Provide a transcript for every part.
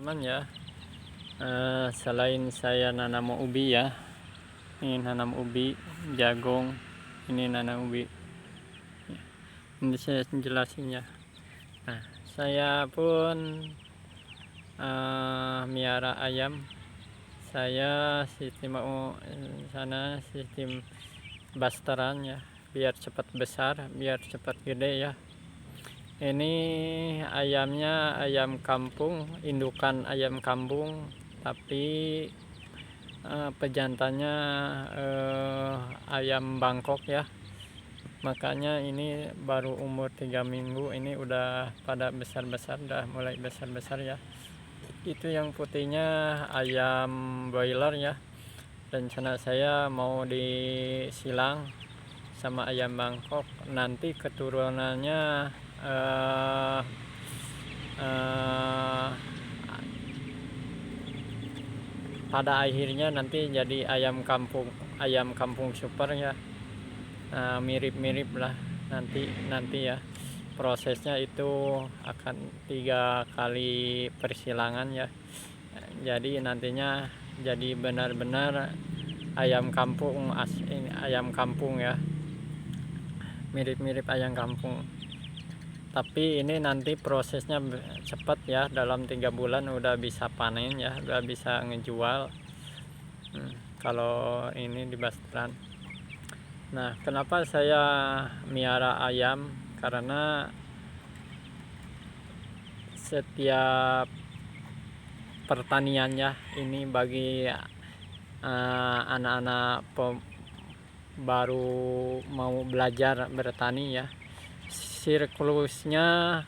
teman-teman ya. Selain saya nanam ubi ya, ini nanam ubi, jagung, ini nanam ubi. Ini saya jelasin ya. Nah, saya pun miara ayam. Saya sistem sistem basteran ya, biar cepat besar, biar cepat gede ya. Ini ayamnya ayam kampung, indukan ayam kampung, tapi pejantannya ayam Bangkok ya. Makanya ini baru umur 3 minggu, ini udah pada besar-besar, udah mulai besar-besar ya. Itu yang putihnya ayam broiler ya. Rencana saya mau disilang sama ayam Bangkok, nanti keturunannya pada akhirnya nanti jadi ayam kampung super ya. Mirip-mirip lah nanti ya. Prosesnya itu akan 3 kali persilangan ya. Jadi nantinya jadi benar-benar ayam kampung ya, mirip-mirip ayam kampung. Tapi ini nanti prosesnya cepat ya, dalam 3 bulan udah bisa panen ya, udah bisa ngejual kalau ini di basteran. Nah, kenapa saya miara ayam? Karena setiap pertaniannya ini bagi anak-anak baru mau belajar bertani ya, siklusnya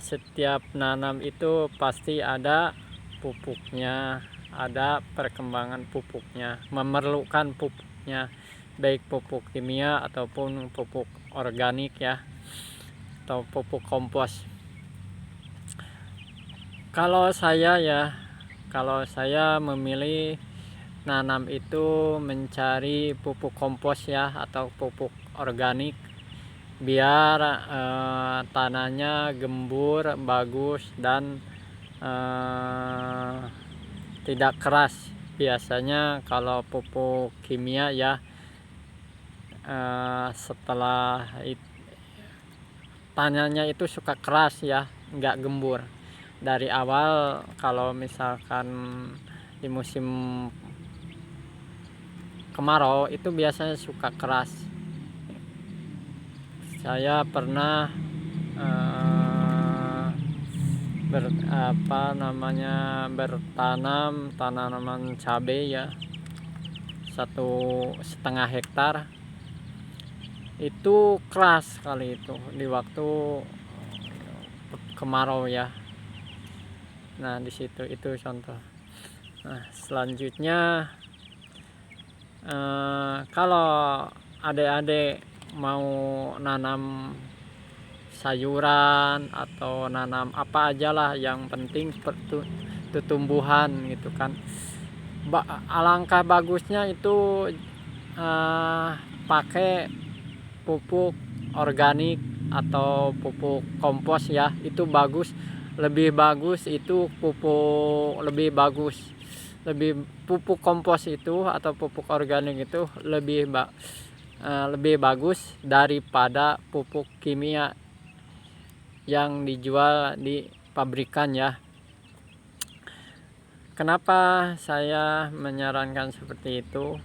setiap nanam itu pasti ada pupuknya, ada perkembangan pupuknya, memerlukan pupuknya, baik pupuk kimia ataupun pupuk organik ya, atau pupuk kompos. Kalau saya memilih nanam itu mencari pupuk kompos ya, atau pupuk organik, biar tanahnya gembur, bagus, dan tidak keras. Biasanya kalau pupuk kimia ya, setelah tanahnya itu suka keras ya, nggak gembur dari awal. Kalau misalkan di musim kemarau itu biasanya suka keras. Saya pernah bertanam tanaman cabai ya, 1,5 hektar. Itu keras sekali itu di waktu kemarau ya. Nah, di situ itu contoh. Nah, selanjutnya kalau adik-adik mau nanam sayuran atau nanam apa aja lah, yang penting tumbuhan gitu kan. Alangkah bagusnya itu pakai pupuk organik atau pupuk kompos ya, itu bagus. Lebih bagus itu pupuk kompos itu atau pupuk organik itu lebih bagus daripada pupuk kimia yang dijual di pabrikan ya. Kenapa saya menyarankan seperti itu?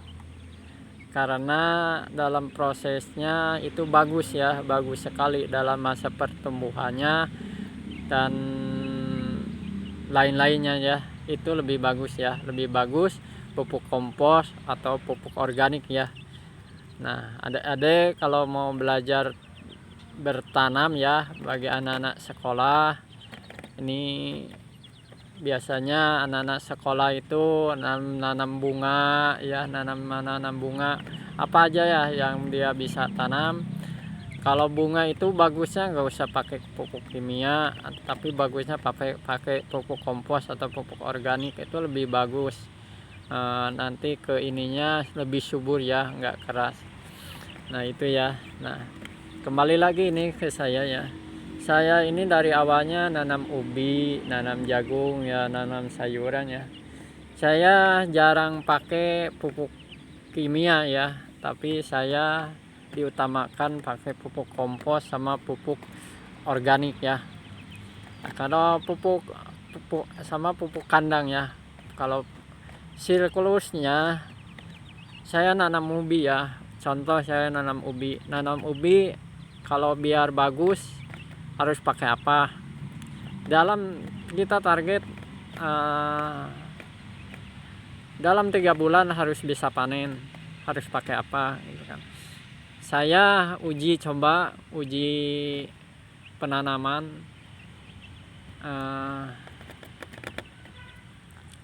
Karena dalam prosesnya itu bagus ya, bagus sekali dalam masa pertumbuhannya dan lain-lainnya ya. Itu lebih bagus ya, lebih bagus pupuk kompos atau pupuk organik ya. Nah, adik-adik kalau mau belajar bertanam ya, bagi anak-anak sekolah, ini biasanya anak-anak sekolah itu nanam bunga ya, nanam bunga apa aja ya yang dia bisa tanam. Kalau bunga itu bagusnya nggak usah pakai pupuk kimia, tapi bagusnya pakai pupuk kompos atau pupuk organik, itu lebih bagus. Nanti ke ininya lebih subur ya, nggak keras. Nah, itu ya. Nah, kembali lagi ini ke saya ya. Saya ini dari awalnya nanam ubi, nanam jagung ya, nanam sayuran ya. Saya jarang pakai pupuk kimia ya, tapi saya diutamakan pakai pupuk kompos sama pupuk organik ya. Kalau pupuk sama pupuk kandang ya. Kalau siklusnya saya nanam ubi ya. Contoh saya nanam ubi. Nanam ubi kalau biar bagus harus pakai apa? Dalam kita target dalam 3 bulan harus bisa panen, harus pakai apa gitu kan. Saya uji penanaman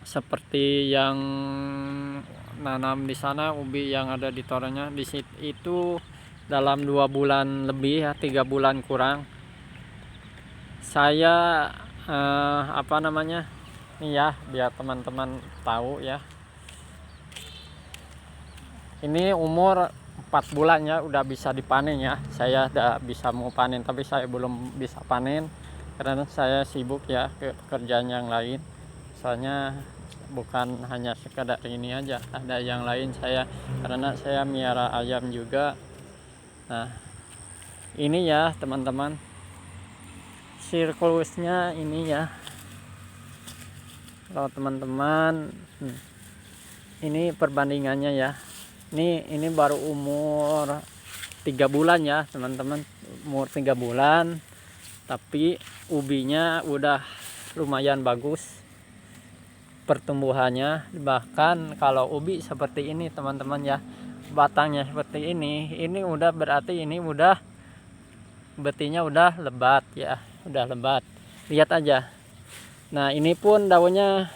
seperti yang nanam di sana ubi yang ada di torennya di situ itu dalam 2 bulan lebih ya, 3 bulan kurang. Saya apa namanya? Ini ya biar teman-teman tahu ya. Ini umur 4 bulan ya udah bisa dipanen ya. Saya udah bisa mau panen tapi saya belum bisa panen karena saya sibuk ya ke kerjaan yang lain. Soalnya bukan hanya sekadar ini aja, ada yang lain saya karena saya miara ayam juga. Nah, ini ya teman-teman. Siklusnya ini ya. Kalau teman-teman ini perbandingannya ya. Ini baru umur 3 bulan ya teman-teman, umur 3 bulan tapi ubinya udah lumayan bagus pertumbuhannya. Bahkan kalau ubi seperti ini teman-teman ya, batangnya seperti ini udah berarti ini udah betinya udah lebat ya, udah lebat, lihat aja. Nah ini pun daunnya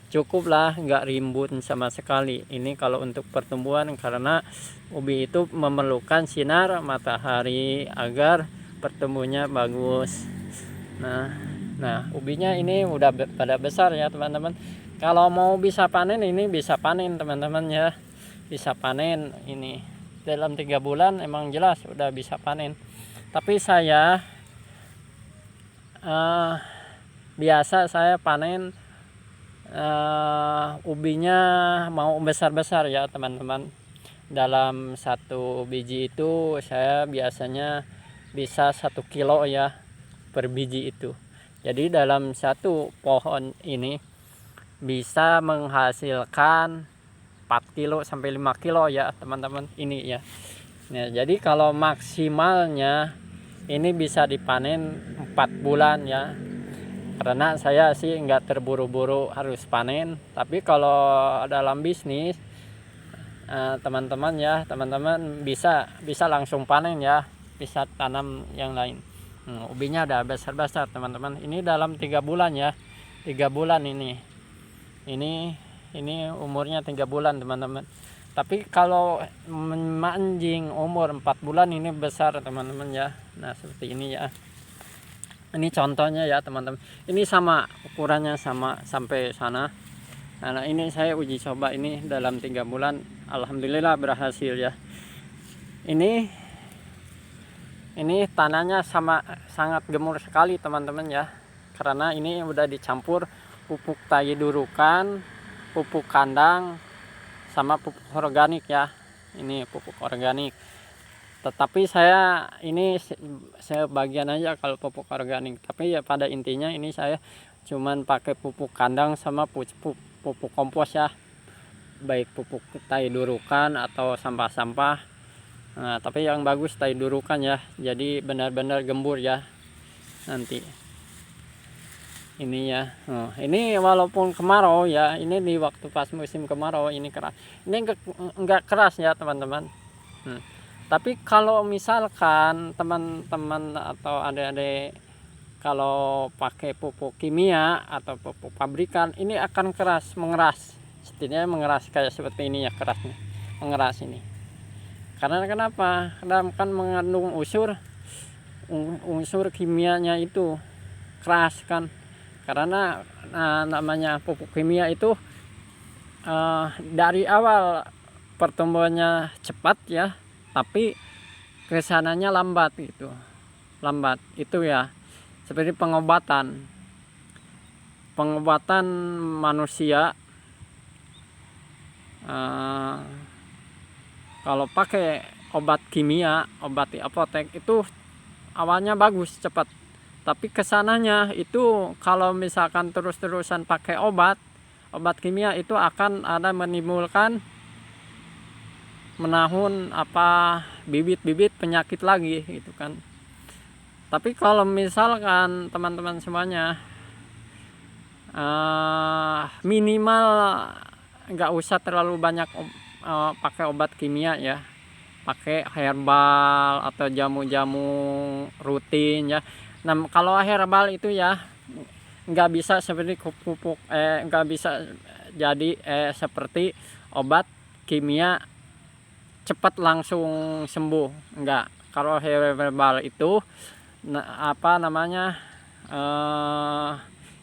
cukup lah, nggak rimbun sama sekali. Ini kalau untuk pertumbuhan karena ubi itu memerlukan sinar matahari agar pertumbuhannya bagus. Nah ubinya ini udah pada besar ya teman-teman. Kalau mau bisa panen ini bisa panen teman-teman ya, bisa panen ini dalam 3 bulan emang jelas udah bisa panen. Tapi saya biasa saya panen ubinya mau besar-besar ya teman-teman. Dalam 1 biji itu saya biasanya bisa 1 kilo ya per biji itu. Jadi dalam 1 pohon ini bisa menghasilkan 4 kilo sampai 5 kilo ya teman-teman ini ya. Nah, jadi kalau maksimalnya ini bisa dipanen 4 bulan ya. Karena saya sih nggak terburu-buru harus panen, tapi kalau dalam bisnis teman-teman bisa langsung panen ya, bisa tanam yang lain. Ubinya udah besar-besar teman-teman. Ini dalam 3 bulan ya, 3 bulan ini umurnya 3 bulan teman-teman. Tapi kalau anjing umur 4 bulan ini besar teman-teman ya. Nah seperti ini ya. Ini contohnya ya teman-teman. Ini sama ukurannya sama sampai sana. Nah ini saya uji coba ini dalam 3 bulan. Alhamdulillah berhasil ya. Ini tanahnya sangat gemur sekali teman-teman ya. Karena ini udah dicampur pupuk tai durukan, pupuk kandang, sama pupuk organik ya. Ini pupuk organik. Tetapi saya bagian aja kalau pupuk organik. Tapi ya pada intinya ini saya cuman pakai pupuk kandang sama pupuk kompos ya. Baik pupuk tai durukan atau sampah-sampah. Nah, tapi yang bagus tai durukan ya. Jadi benar-benar gembur ya. Nanti. Ini ya. Ini walaupun kemarau ya, ini di waktu pas musim kemarau ini keras. Ini enggak keras ya, teman-teman. Tapi kalau misalkan teman-teman atau adik-adik kalau pakai pupuk kimia atau pupuk pabrikan ini akan keras, mengeras. Setidaknya mengeras kayak seperti ini ya kerasnya. Mengeras ini. Karena kenapa? Karena kan mengandung unsur kimianya itu keras kan. Karena namanya pupuk kimia itu dari awal pertumbuhannya cepat ya. Tapi kesananya lambat gitu. lambat itu ya. Seperti pengobatan manusia, kalau pakai obat kimia, obat di apotek itu awalnya bagus cepat, tapi kesananya itu kalau misalkan terus-terusan pakai obat kimia itu akan ada menimbulkan menahun bibit-bibit penyakit lagi gitu kan. Tapi kalau misalkan teman-teman semuanya minimal nggak usah terlalu banyak pakai obat kimia ya, pakai herbal atau jamu-jamu rutin ya. Nah kalau herbal itu ya nggak bisa seperti pupuk, nggak bisa jadi seperti obat kimia cepat langsung sembuh, enggak. Kalau herbal itu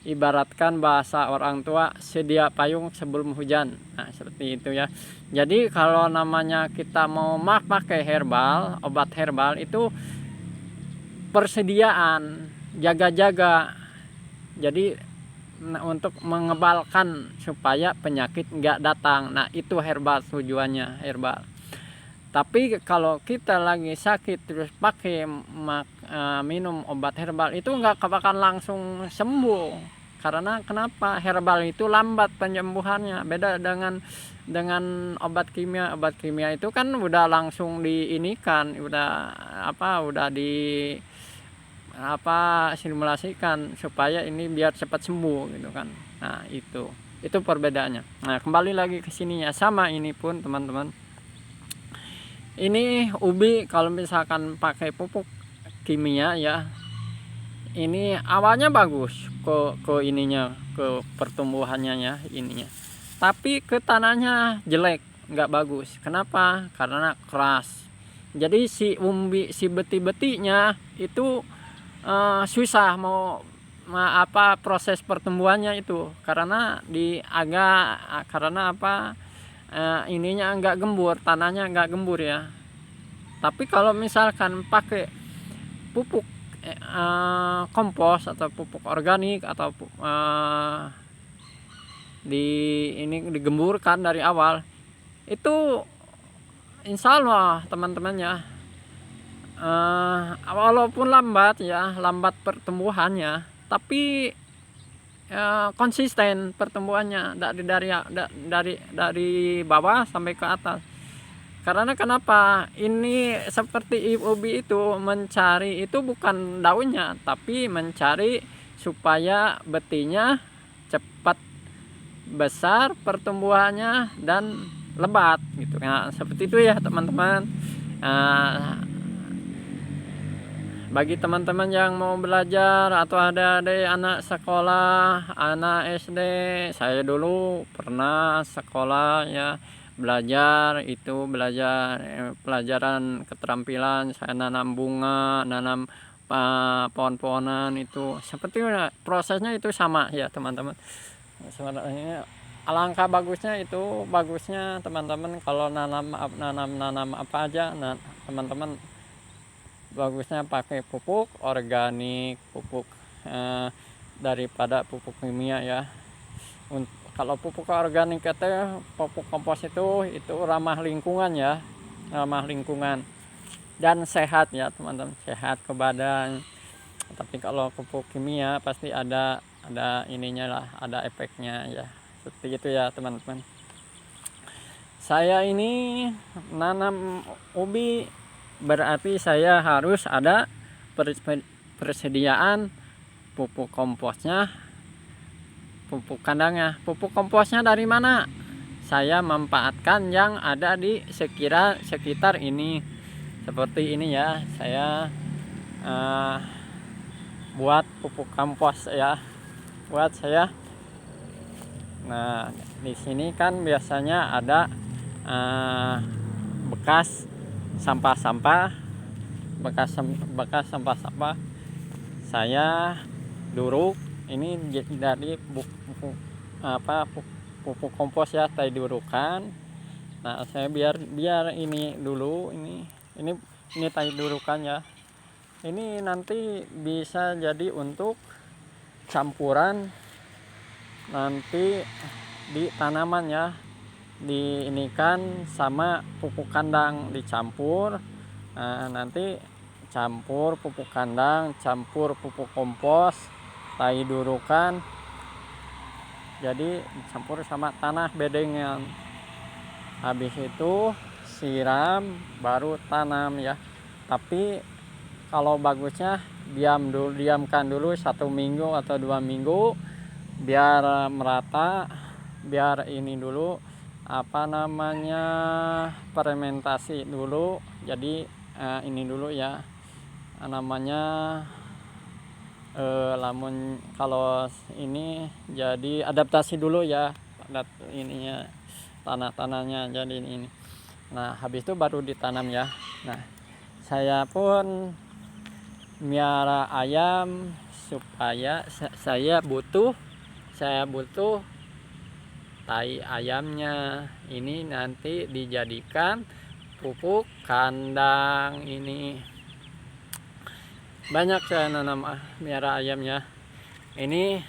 ibaratkan bahasa orang tua, sedia payung sebelum hujan. Nah seperti itu ya. Jadi kalau namanya kita mau pakai herbal, obat herbal itu persediaan, jaga-jaga. Jadi untuk mengebalkan supaya penyakit nggak datang. Nah itu herbal, tujuannya herbal. Tapi kalau kita lagi sakit terus pakai minum obat herbal itu nggak bakal langsung sembuh. Karena kenapa? Herbal itu lambat penyembuhannya. Beda dengan obat kimia. Obat kimia itu kan udah langsung diinikan, udah simulasikan supaya ini biar cepat sembuh gitu kan. Nah itu perbedaannya. Nah kembali lagi ke sininya, sama ini pun teman-teman. Ini ubi kalau misalkan pakai pupuk kimia ya, ini awalnya bagus ke ininya, ke pertumbuhannya ya ininya. Tapi ke tanahnya jelek, nggak bagus. Kenapa? Karena keras. Jadi si beti-betinya itu susah mau proses pertumbuhannya itu, karena ininya enggak gembur, tanahnya enggak gembur ya. Tapi kalau misalkan pakai pupuk kompos atau pupuk organik atau digemburkan dari awal, itu insya Allah teman-temannya walaupun lambat pertumbuhannya, tapi konsisten pertumbuhannya dari bawah sampai ke atas. Karena kenapa? Ini seperti ubi itu mencari itu bukan daunnya, tapi mencari supaya betinya cepat besar pertumbuhannya dan lebat gitu. Nah, seperti itu ya teman-teman. Bagi teman-teman yang mau belajar atau ada anak sekolah, anak SD, saya dulu pernah sekolah ya, belajar pelajaran keterampilan. Saya nanam bunga, nanam pohon-pohonan, itu seperti prosesnya itu sama ya teman-teman. Sebenarnya alangkah bagusnya teman-teman kalau nanam apa aja. Nah teman-teman bagusnya pakai pupuk organik, pupuk daripada pupuk kimia ya. Kalau pupuk organik pupuk kompos itu ramah lingkungan ya, dan sehat ya teman-teman, sehat ke badan. Tapi kalau pupuk kimia pasti ada ininya lah, ada efeknya ya, seperti itu ya teman-teman. Saya ini nanam ubi, berarti saya harus ada persediaan pupuk komposnya, pupuk kandangnya. Pupuk komposnya dari mana? Saya memanfaatkan yang ada di sekitar ini. Seperti ini ya, saya buat pupuk kompos ya, buat saya. Nah di sini kan biasanya ada bekas sampah-sampah, saya duruk ini dari pupuk kompos ya, saya durukan. Nah saya biar ini dulu, ini saya durukan ya, Ini nanti bisa jadi untuk campuran nanti di tanaman ya, diinikan sama pupuk kandang dicampur. Nah, nanti campur pupuk kandang, campur pupuk kompos, tai durukan, jadi dicampur sama tanah bedengan. Habis itu siram baru tanam ya. Tapi kalau bagusnya diamkan dulu 1 minggu atau 2 minggu biar merata, biar ini dulu fermentasi dulu. Jadi ini dulu ya namanya lamun kalau ini jadi adaptasi dulu ya, ininya tanah-tanahnya jadi ini. Nah, habis itu baru ditanam ya. Nah, saya pun miara ayam supaya saya butuh tai ayamnya ini nanti dijadikan pupuk kandang. Ini banyak saya nanam miara ayam ya. Ini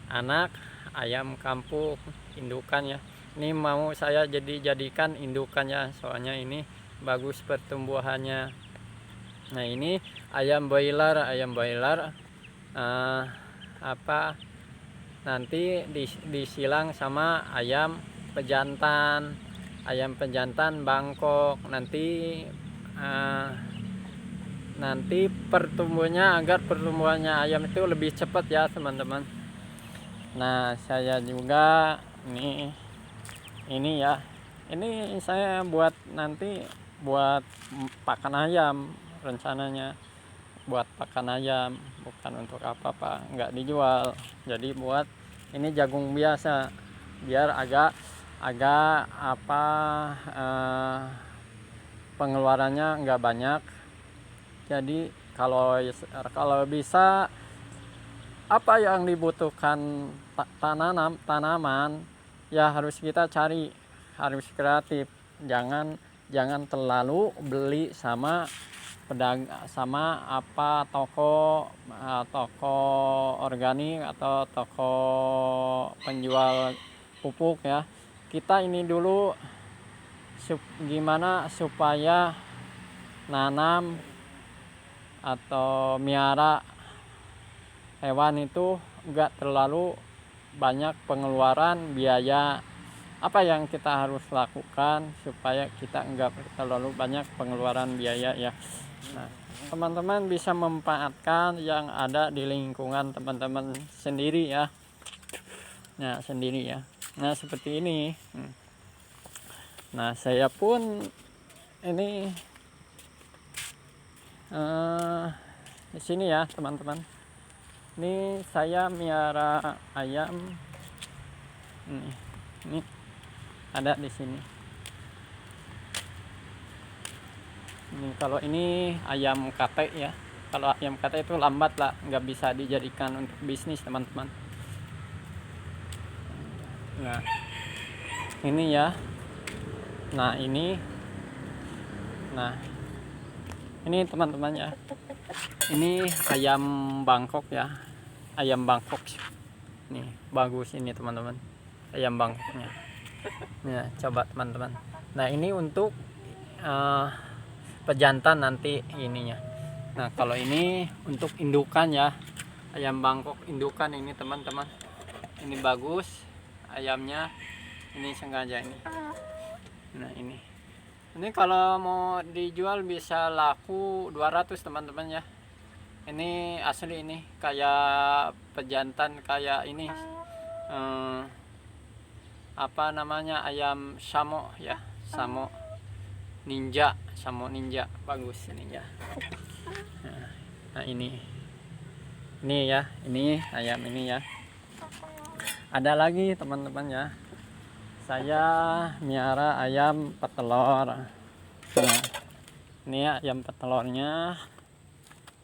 anak ayam kampung indukan ya. Ini mau saya jadikan indukannya, soalnya ini bagus pertumbuhannya. Nah, ini ayam boiler nanti disilang sama ayam pejantan Bangkok. Nanti pertumbuhannya ayam itu lebih cepat ya teman-teman. Nah, saya juga ini ya, ini saya buat nanti buat pakan ayam, rencananya buat pakan ayam, bukan untuk apa-apa, nggak dijual. Jadi buat ini jagung biasa biar agak pengeluarannya nggak banyak. Jadi kalau bisa apa yang dibutuhkan tanaman ya harus kita cari, harus kreatif. Jangan terlalu beli sama toko organik atau toko penjual pupuk ya. Kita ini dulu gimana supaya nanam atau miara hewan itu enggak terlalu banyak pengeluaran biaya. Apa yang kita harus lakukan supaya kita enggak terlalu banyak pengeluaran biaya ya. Nah, teman-teman bisa memanfaatkan yang ada di lingkungan teman-teman sendiri ya. Nah, sendiri ya. Nah, seperti ini. Nah, saya pun ini di sini ya teman-teman. Ini saya miara ayam. Ini ada di sini. Ini kalau ini ayam kate ya. Kalau ayam kate itu lambat lah, nggak bisa dijadikan untuk bisnis teman-teman. Nah, ini ya. Nah, ini teman-teman ya. Ini ayam Bangkok ya. Ayam Bangkok. Nih, bagus ini teman-teman. Ayam Bangkoknya. Ya, coba teman-teman. Nah, ini untuk pejantan nanti ininya. Nah, kalau ini untuk indukan ya. Ayam Bangkok indukan ini teman-teman. Ini bagus ayamnya. Ini sengaja ini. Nah, ini kalau mau dijual bisa laku 200 teman-teman ya. Ini asli, ini kayak pejantan, kayak ini ayam samo ya, samo ninja bagus ini ya. Nah, ini ya, ini ayam ini ya. Ada lagi teman-teman ya, saya miara ayam petelur. Nah, ini ayam petelurnya.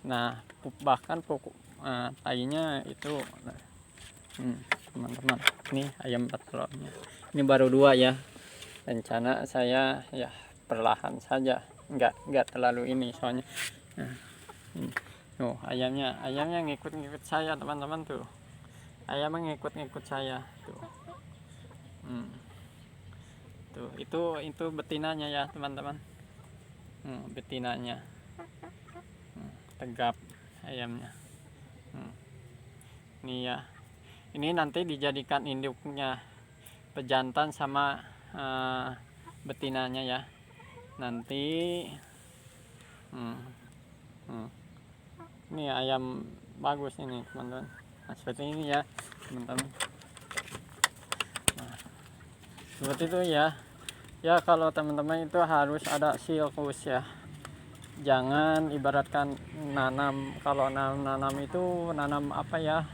Nah, bahkan pokok tainya itu teman-teman. Ini ayam petelurnya. Ini baru 2 ya. Rencana saya ya perlahan saja, nggak terlalu ini soalnya. Tuh ayamnya ngikut-ngikut saya teman-teman tuh. Ayamnya ngikut-ngikut saya tuh. Tuh itu betinanya ya teman-teman. Betinanya. Tegap ayamnya. Ini ya. Ini nanti dijadikan induknya, pejantan sama betinanya ya. Nanti ini ayam bagus ini teman-teman. Nah, seperti ini ya teman-teman. Nah, seperti itu ya. Ya kalau teman-teman itu harus ada silkus ya. Jangan ibaratkan nanam, kalau nanam itu nanam apa ya,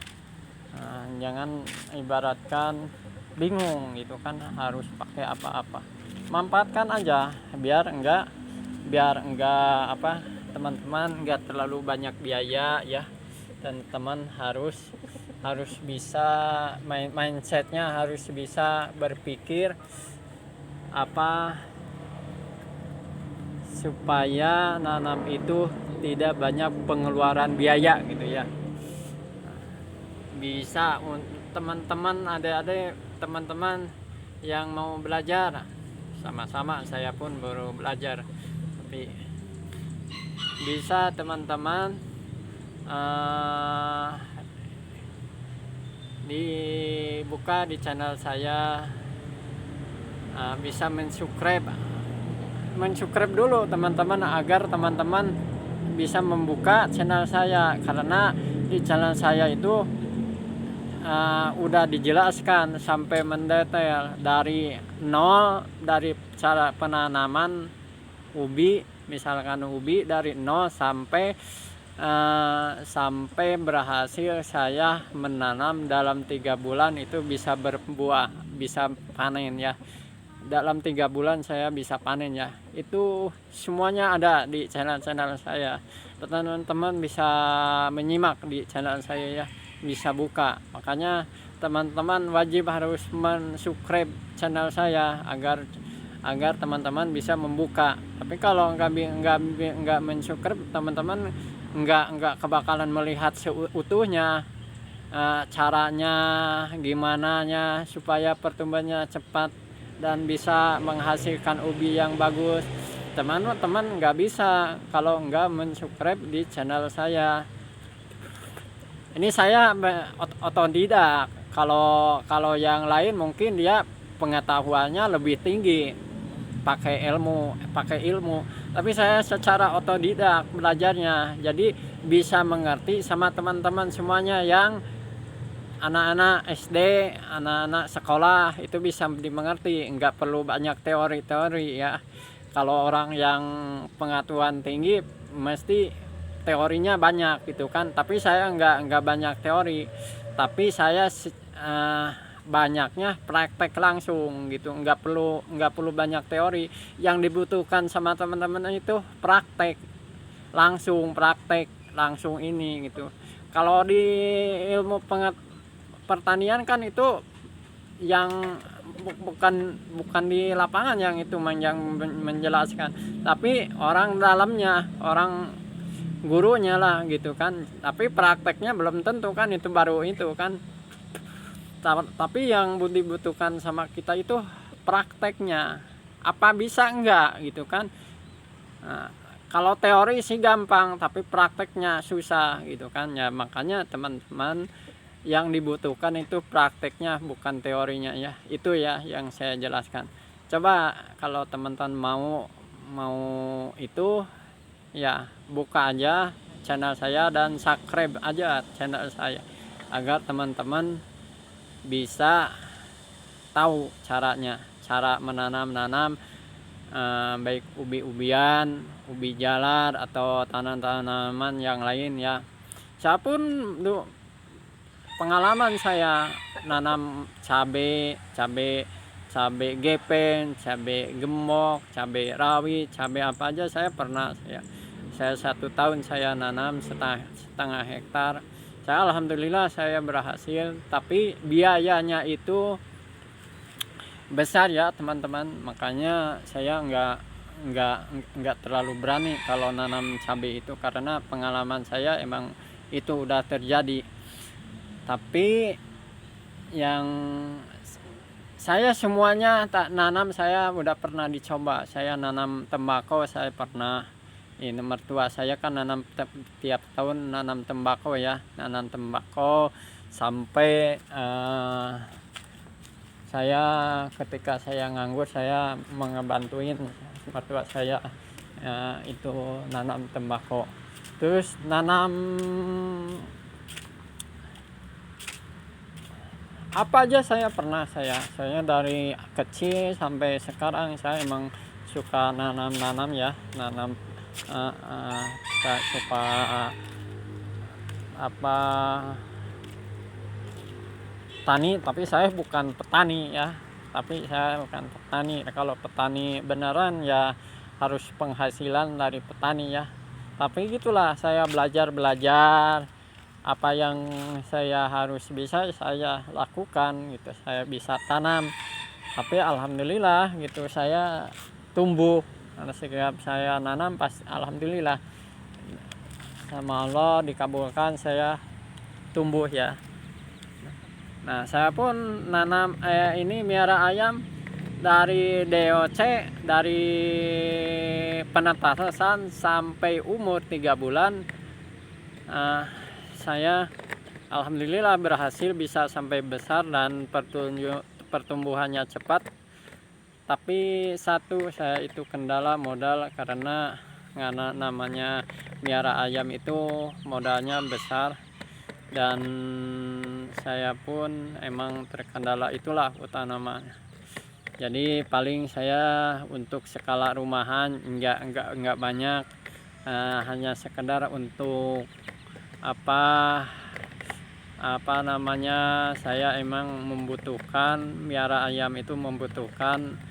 jangan ibaratkan bingung gitu kan harus pakai apa-apa. Manfaatkan aja biar enggak apa, teman-teman enggak terlalu banyak biaya ya. Dan teman harus bisa mindsetnya harus bisa berpikir apa supaya nanam itu tidak banyak pengeluaran biaya gitu ya. Bisa teman-teman, adik-adik teman-teman yang mau belajar sama-sama, saya pun baru belajar, tapi bisa teman-teman dibuka di channel saya, bisa mensubscribe dulu teman-teman, agar teman-teman bisa membuka channel saya, karena di channel saya itu udah dijelaskan sampai mendetail dari nol, dari cara penanaman ubi, misalkan ubi dari nol sampai berhasil saya menanam dalam 3 bulan itu bisa berbuah, bisa panen ya. Dalam 3 bulan saya bisa panen ya. Itu semuanya ada di channel saya. Teman-teman bisa menyimak di channel saya ya, bisa buka. Makanya teman-teman wajib harus mensubscribe channel saya agar teman-teman bisa membuka. Tapi kalau nggak mensubscribe, teman-teman nggak kebakalan melihat seutuhnya caranya gimana supaya pertumbuhannya cepat dan bisa menghasilkan ubi yang bagus. Teman-teman nggak bisa kalau nggak mensubscribe di channel saya. Ini saya otodidak. Kalau yang lain mungkin dia pengetahuannya lebih tinggi, pakai ilmu, tapi saya secara otodidak belajarnya, jadi bisa mengerti sama teman-teman semuanya yang anak-anak SD, anak-anak sekolah, itu bisa dimengerti, nggak perlu banyak teori ya. Kalau orang yang pengetahuan tinggi mesti teorinya banyak gitu kan, tapi saya nggak banyak teori, tapi saya banyaknya praktek langsung gitu, nggak perlu banyak teori. Yang dibutuhkan sama teman-teman itu praktek langsung ini gitu. Kalau di ilmu pertanian kan itu yang bukan di lapangan yang itu yang menjelaskan, tapi orang dalamnya, orang gurunya lah gitu kan. Tapi prakteknya belum tentu kan, itu baru itu kan. Tapi yang dibutuhkan sama kita itu prakteknya, apa bisa enggak gitu kan. Nah, kalau teori sih gampang, tapi prakteknya susah gitu kan ya. Makanya teman-teman yang dibutuhkan itu prakteknya, bukan teorinya ya. Itu ya yang saya jelaskan. Coba kalau teman-teman mau itu ya, buka aja channel saya dan subscribe aja channel saya, agar teman-teman bisa tahu caranya, cara menanam baik ubi-ubian, ubi jalar atau tanaman-tanaman yang lain ya. Saya pun pengalaman saya nanam cabai gepen, cabai gemok, cabai rawit, cabai apa aja saya pernah. Saya 1 tahun saya nanam setengah hektar. Saya alhamdulillah saya berhasil, tapi biayanya itu besar ya teman-teman. Makanya saya nggak nggak terlalu berani kalau nanam cabai itu, karena pengalaman saya emang itu udah terjadi. Tapi yang saya semuanya tak nanam, saya udah pernah dicoba. Saya nanam tembakau, saya pernah. Ini mertua saya kan nanam tiap tahun nanam tembakau ya, nanam tembakau sampai saya ketika saya nganggur, saya mengebantuin mertua saya itu nanam tembakau. Terus nanam apa aja saya pernah. Saya dari kecil sampai sekarang saya emang suka nanam ya, nanam saya suka apa tani, tapi saya bukan petani ya, kalau petani beneran ya harus penghasilan dari petani ya. Tapi gitulah, saya belajar apa yang saya harus bisa saya lakukan gitu. Saya bisa tanam, tapi alhamdulillah gitu saya tumbuh. Karena setiap saya nanam pas alhamdulillah sama Allah dikabulkan, saya tumbuh ya. Nah, saya pun nanam ini miara ayam dari DOC, dari penetasan sampai umur 3 bulan. Saya alhamdulillah berhasil bisa sampai besar dan pertumbuhannya cepat. Tapi satu, saya itu kendala modal, karena namanya miara ayam itu modalnya besar, dan saya pun emang terkendala itulah utamanya. Jadi paling saya untuk skala rumahan enggak banyak, hanya sekedar untuk apa namanya, saya emang membutuhkan miara ayam itu, membutuhkan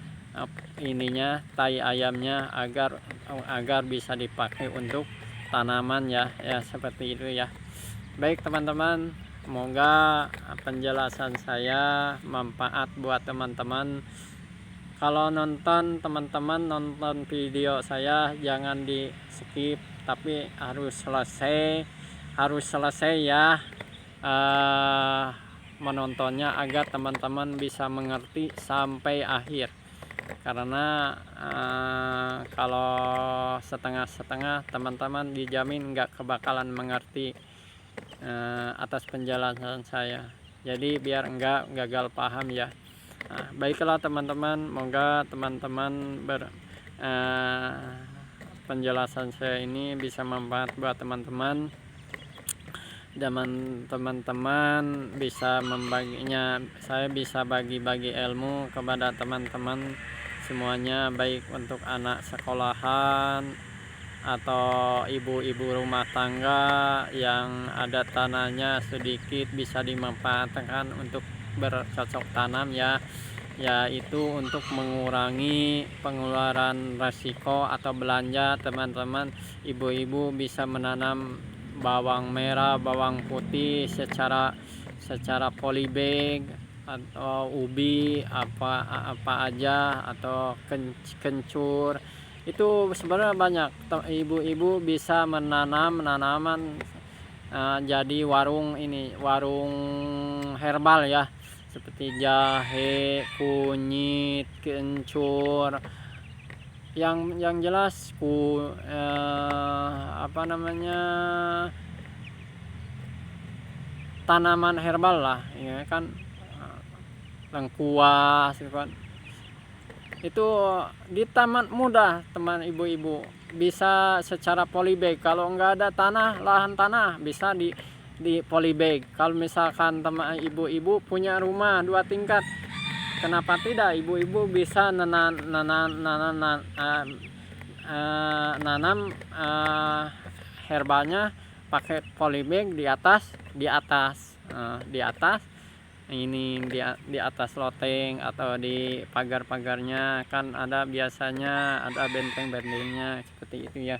ininya tai ayamnya agar bisa dipakai untuk tanaman ya seperti itu ya. Baik teman-teman, semoga penjelasan saya manfaat buat teman-teman. Kalau teman-teman nonton video saya jangan di skip, tapi harus selesai ya menontonnya, agar teman-teman bisa mengerti sampai akhir. Karena kalau setengah-setengah, teman-teman dijamin nggak kebakalan mengerti atas penjelasan saya. Jadi biar enggak gagal paham ya. Baiklah teman-teman, semoga teman-teman penjelasan saya ini bisa manfaat buat teman-teman, dan teman-teman bisa membaginya. Saya bisa bagi-bagi ilmu kepada teman-teman semuanya, baik untuk anak sekolahan atau ibu-ibu rumah tangga yang ada tanahnya sedikit, bisa dimanfaatkan untuk bercocok tanam ya, yaitu untuk mengurangi pengeluaran resiko atau belanja. Teman-teman ibu-ibu bisa menanam bawang merah, bawang putih secara polybag, atau ubi apa aja, atau kencur. Itu sebenarnya banyak. Ibu-ibu bisa menanam jadi warung herbal ya, seperti jahe, kunyit, kencur, yang jelas tanaman herbal lah ya kan, lengkuas gitu kan. Itu di taman mudah teman ibu-ibu, bisa secara polybag. Kalau enggak ada lahan tanah bisa di polybag. Kalau misalkan teman ibu-ibu punya rumah 2 tingkat, kenapa tidak ibu-ibu bisa nanam herbalnya pakai polybag di atas ini, di atas loteng atau di pagar-pagarnya, kan ada biasanya ada benteng-bentengnya seperti itu ya.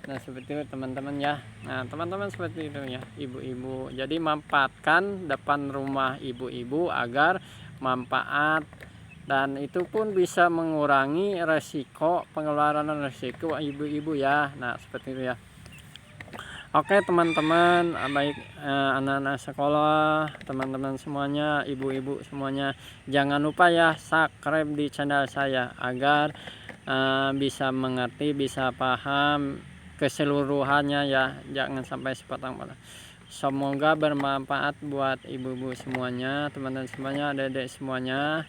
Nah seperti itu teman-teman ya. Nah teman-teman seperti itu ya ibu-ibu, jadi manfaatkan depan rumah ibu-ibu agar manfaat dan itu pun bisa mengurangi resiko pengeluaran resiko ibu-ibu ya. Nah seperti itu ya. Oke teman-teman, baik anak-anak sekolah, teman-teman semuanya, ibu-ibu semuanya, jangan lupa ya subscribe di channel saya agar bisa mengerti, bisa paham keseluruhannya ya, jangan sampai sepotong-potong. Semoga bermanfaat buat ibu-ibu semuanya, teman-teman semuanya, adik-adik semuanya,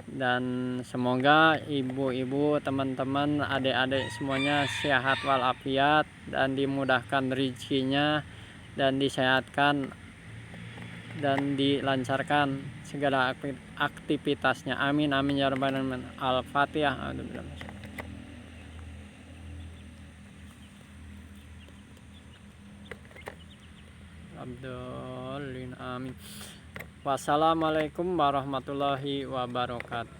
dan semoga ibu-ibu, teman-teman, adik-adik semuanya sehat walafiat dan dimudahkan rezekinya dan disehatkan dan dilancarkan segala aktivitasnya. Amin amin ya rabbal alamin. Al-Fatihah. Abdulin amin. Wassalamualaikum warahmatullahi wabarakatuh.